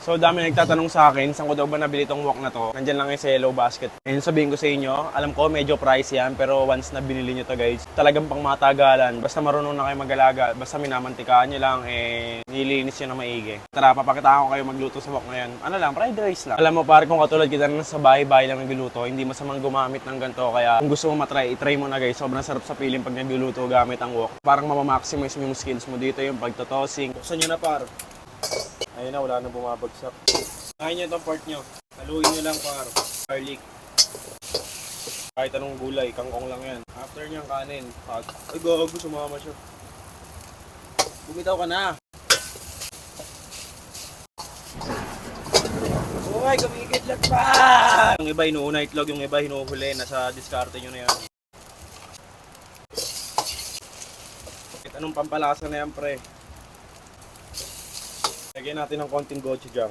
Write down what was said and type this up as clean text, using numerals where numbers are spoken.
So dami nagtatanong sa akin, saan ko daw ba nabili tong wok na to? Nandyan lang yung sa Yellow Basket. And sabihin ko sa inyo, alam ko medyo price yan, pero once na binili nyo to guys, talagang pang matagalan. Basta marunong na kayo mag-alaga, basta minamantikaan nyo lang, nililinis nyo na maigi. Tara, papakitaan ko kayo magluto sa wok ngayon. Ano lang, fried rice lang. Alam mo pare, kung katulad kita na sa bahay-bahay lang nagluluto, hindi masamang gumamit ng ganito. Kaya kung gusto mo matry, itry mo na guys. Sobrang sarap sa piling pag nagluluto gamit ang wok. Parang mamamaximize mo yung skills mo dito, yung pagtotosing. Buksan nyo na par. Ayun na, wala na bumabagsak. Kain nyo itong pork nyo. Haluin nyo lang par. Garlic. Kahit anong gulay, kangkong lang yan. After nyo kanin. Ay gago, sumama siya. Bumitaw ka na. Uy, kumikidlat pa! Yung iba inuuna itlog, yung iba hinuhuli. Nasa diskarte nyo na yan. Kahit anong pampalasa na yan pre. Lagyan natin ng konting gochujang.